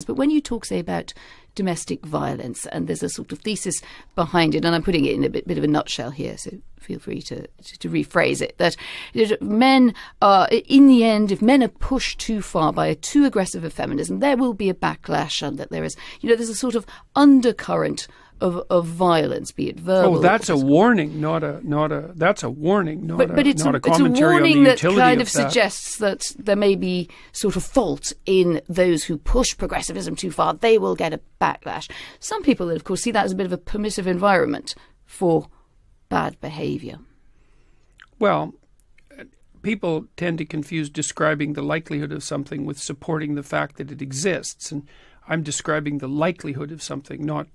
But when you talk, say, about domestic violence, and there's a sort of thesis behind it, and I'm putting it in a bit of a nutshell here, so feel free to rephrase it, that men are, in the end, if men are pushed too far by a too aggressive a feminism, there will be a backlash, and that there is, there's a sort of undercurrent of violence, be it verbal. Oh, that's a warning, not a commentary it's a warning on the that utility kind of of that. suggests that there may be sort of fault in those who push progressivism too far. They will get a backlash. Some people, of course, see that as a bit of a permissive environment for bad behaviour. Well, people tend to confuse describing the likelihood of something with supporting the fact that it exists. And I'm describing the likelihood of something, not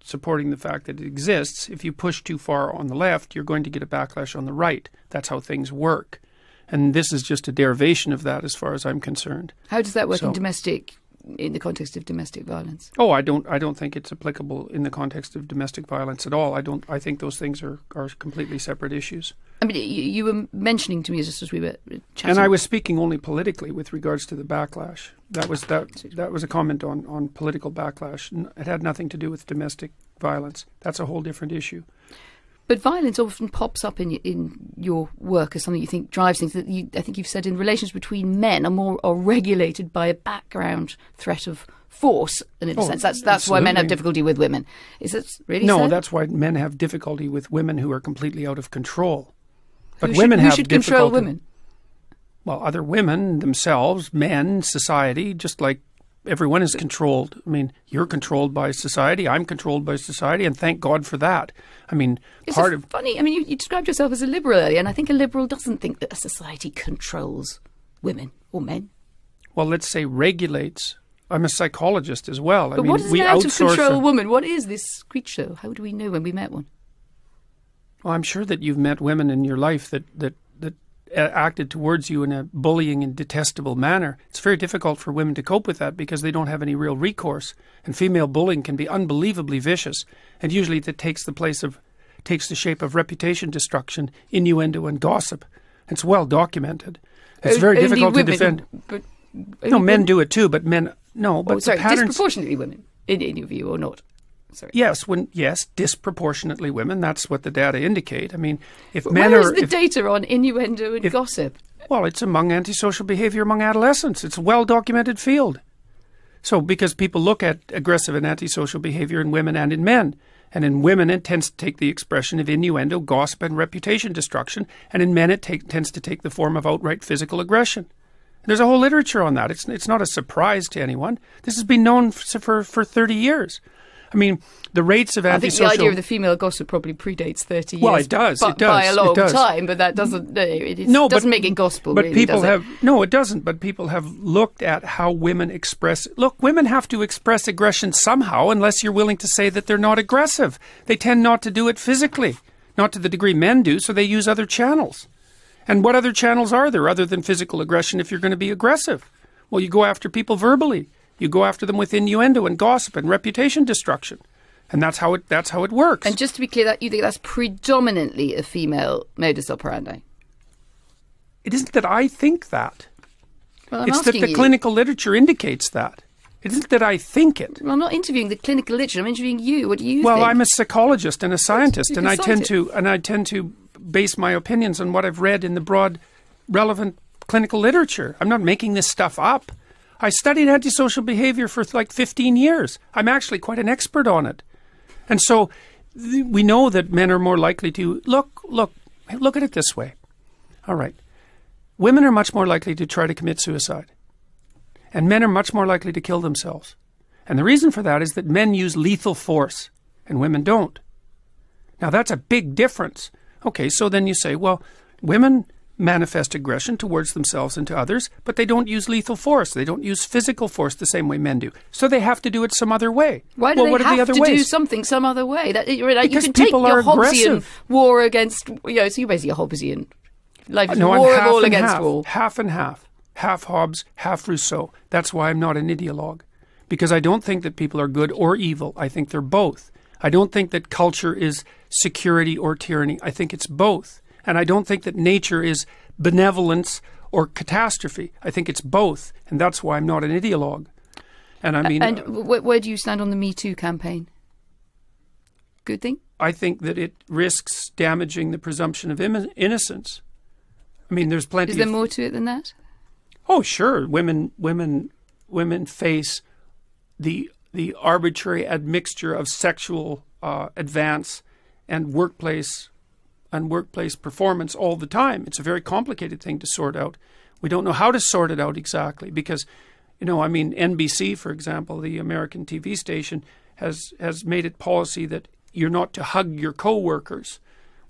supporting the fact that it exists. If you push too far on the left, you're going to get a backlash on the right. That's how things work. And this is just a derivation of that as far as I'm concerned. How does that work in the context of domestic violence? Oh, I don't think it's applicable in the context of domestic violence at all. I think those things are completely separate issues. I mean, you were mentioning to me just as we were chatting. And I was speaking only politically with regards to the backlash. That was a comment on political backlash. It had nothing to do with domestic violence. That's a whole different issue. But violence often pops up in your work as something you think drives things. That I think you've said in relations between men are regulated by a background threat of force, and in a sense that's why men have difficulty with women. Is it really so? No, that's why men have difficulty with women who are completely out of control. But who should control women? Well, other women themselves, men, society, just like everyone is controlled. I mean, you're controlled by society, I'm controlled by society, and thank God for that. I mean, funny. I mean, you described yourself as a liberal earlier, and I think a liberal doesn't think that a society controls women or men. Well, let's say regulates. I'm a psychologist as well. But what is an out-of-control woman? What is this creature? How do we know when we met one? Well, I'm sure that you've met women in your life that acted towards you in a bullying and detestable manner. It's very difficult for women to cope with that because they don't have any real recourse. And female bullying can be unbelievably vicious. And usually that takes the shape of reputation destruction, innuendo and gossip. It's well documented. It's very difficult to defend. Men do it too, but men... No, but the patterns... disproportionately women, in your view, or not? Sorry. Yes, disproportionately women. That's what the data indicate. I mean, if men Where is the data on innuendo and gossip? Well, it's among antisocial behavior among adolescents. It's a well-documented field. So, because people look at aggressive and antisocial behavior in women and in men. And in women, it tends to take the expression of innuendo, gossip, and reputation destruction. And in men, it tends to take the form of outright physical aggression. There's a whole literature on that. It's not a surprise to anyone. This has been known for 30 years. I mean, the rates of antisocial... I think the idea of the female gossip probably predates 30 years. Well, it does. By a long time, but that doesn't... doesn't make it gospel, but really, people does it? No, it doesn't. But people have looked at how women express... Look, women have to express aggression somehow unless you're willing to say that they're not aggressive. They tend not to do it physically, not to the degree men do, so they use other channels. And what other channels are there other than physical aggression if you're going to be aggressive? Well, you go after people verbally. You go after them with innuendo and gossip and reputation destruction. And that's how it works. And just to be clear, that you think that's predominantly a female modus operandi? It isn't that I think that. Well, it's that the clinical literature indicates that. It isn't that I think it. Well, I'm not interviewing the clinical literature. I'm interviewing you. What do you think? Well, I'm a psychologist and a scientist, and I tend to base my opinions on what I've read in the broad, relevant clinical literature. I'm not making this stuff up. I studied antisocial behavior for like 15 years. I'm actually quite an expert on it. And so we know that men are more likely to... Look at it this way. All right. Women are much more likely to try to commit suicide. And men are much more likely to kill themselves. And the reason for that is that men use lethal force and women don't. Now, that's a big difference. Okay, so then you say, well, women manifest aggression towards themselves and to others, but they don't use lethal force. They don't use physical force the same way men do. So they have to do it some other way. Why do they have to do something some other way? Because you can take your Hobbesian war against... so you're basically a Hobbesian. Life is war of all against all. Half and half. Half Hobbes, half Rousseau. That's why I'm not an ideologue. Because I don't think that people are good or evil. I think they're both. I don't think that culture is security or tyranny. I think it's both. And I don't think that nature is benevolence or catastrophe. I think it's both. And that's why I'm not an ideologue. And I mean... And where do you stand on the Me Too campaign? Good thing? I think that it risks damaging the presumption of innocence. I mean, there's plenty. Is there more to it than that? Oh, sure. Women face the arbitrary admixture of sexual advance and workplace performance all the time. It's a very complicated thing to sort out. We don't know how to sort it out exactly because, I mean, NBC, for example, the American TV station, has made it policy that you're not to hug your co-workers,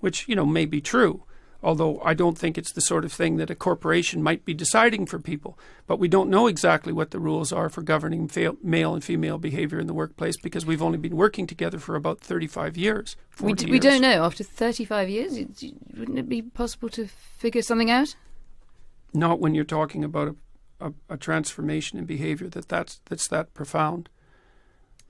which, may be true, although I don't think it's the sort of thing that a corporation might be deciding for people. But we don't know exactly what the rules are for governing male and female behavior in the workplace because we've only been working together for about 35 years. We don't know. After 35 years, wouldn't it be possible to figure something out? Not when you're talking about a transformation in behavior that's that profound.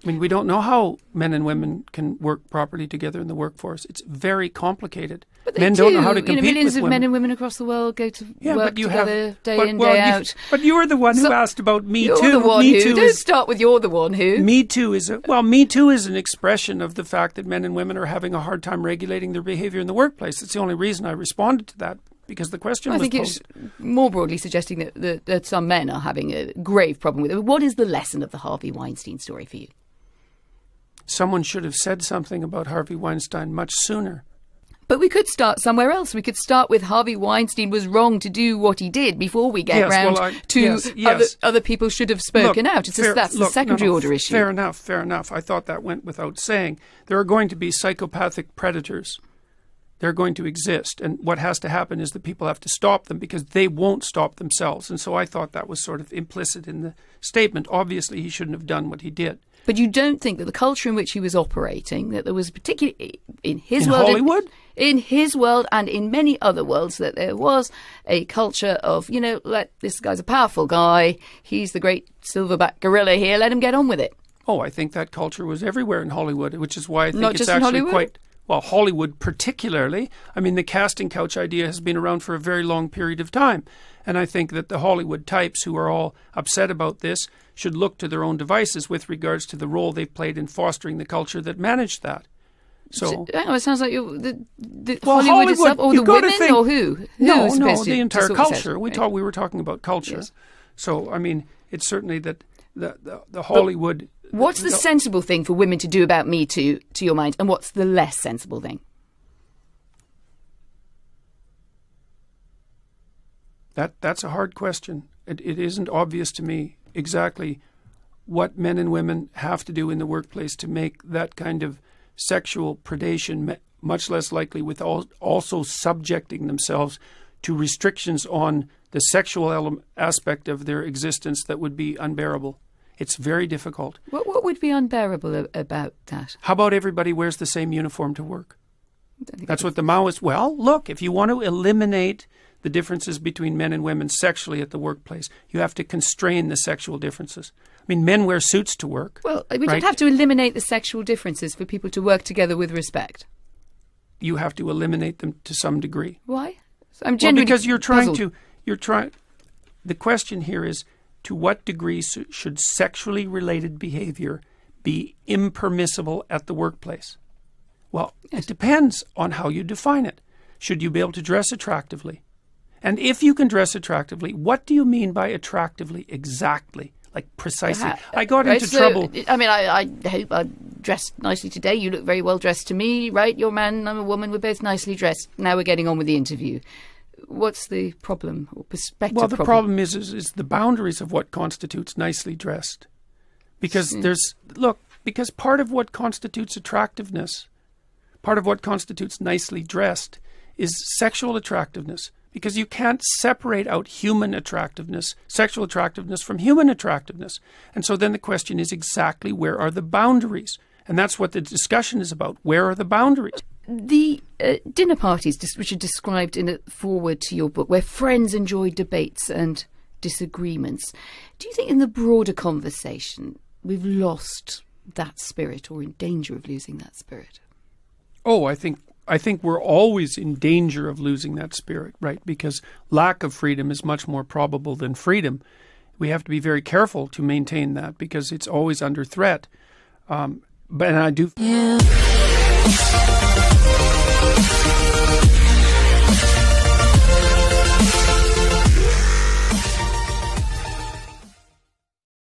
I mean, we don't know how men and women can work properly together in the workforce. It's very complicated. But men don't know how to compete with women. Millions of men and women across the world go to work together day in, day out. But you're the one who asked about Me Too. You're the one who. Don't start with you're the one who. Me Too is an expression of the fact that men and women are having a hard time regulating their behavior in the workplace. It's the only reason I responded to that. Because the question was posed. I think it's more broadly suggesting that some men are having a grave problem with it. What is the lesson of the Harvey Weinstein story for you? Someone should have said something about Harvey Weinstein much sooner. But we could start somewhere else. We could start with Harvey Weinstein was wrong to do what he did before we get other people should have spoken out. That's a secondary order issue. Fair enough. I thought that went without saying. There are going to be psychopathic predators. They're going to exist. And what has to happen is that people have to stop them because they won't stop themselves. And so I thought that was sort of implicit in the statement. Obviously, he shouldn't have done what he did. But you don't think that the culture in which he was operating, that there was particularly in his world, Hollywood? In his world and in many other worlds, that there was a culture of, this guy's a powerful guy. He's the great silverback gorilla here. Let him get on with it. Oh, I think that culture was everywhere in Hollywood, which is why I think Not it's just in actually Hollywood? quite... Well, Hollywood particularly. I mean, the casting couch idea has been around for a very long period of time. And I think that the Hollywood types who are all upset about this should look to their own devices with regards to the role they've played in fostering the culture that managed that. So it sounds like the Hollywood itself, or the women, or who? No, the entire culture. We were talking about culture. Yes. So, I mean, it's certainly that the Hollywood... What's the sensible thing for women to do about Me Too, to your mind, and what's the less sensible thing? That's a hard question. It isn't obvious to me exactly what men and women have to do in the workplace to make that kind of sexual predation much less likely, with also subjecting themselves to restrictions on the sexual aspect of their existence that would be unbearable. It's very difficult. What would be unbearable about that? How about everybody wears the same uniform to work? That's what the Maoists... Well, look, if you want to eliminate the differences between men and women sexually at the workplace, you have to constrain the sexual differences. I mean, men wear suits to work. Well, we don't have to eliminate the sexual differences for people to work together with respect. You have to eliminate them to some degree. Why? I'm genuinely because you're trying puzzled. The question here is, to what degree should sexually related behavior be impermissible at the workplace? Well, It depends on how you define it. Should you be able to dress attractively? And if you can dress attractively, what do you mean by attractively exactly? Like precisely. I got into trouble. I mean, I hope I dressed nicely today. You look very well dressed to me, right? You're a man, I'm a woman. We're both nicely dressed. Now we're getting on with the interview. What's the problem or perspective? Well, the problem is the boundaries of what constitutes nicely dressed. Because because part of what constitutes attractiveness, part of what constitutes nicely dressed is sexual attractiveness. Because you can't separate out human attractiveness, sexual attractiveness from human attractiveness. And so then the question is exactly where are the boundaries? And that's what the discussion is about. Where are the boundaries? The dinner parties, which are described in a foreword to your book, where friends enjoy debates and disagreements, do you think in the broader conversation we've lost that spirit or in danger of losing that spirit? Oh, I think we're always in danger of losing that spirit, right? Because lack of freedom is much more probable than freedom. We have to be very careful to maintain that because it's always under threat. But I do. Yeah.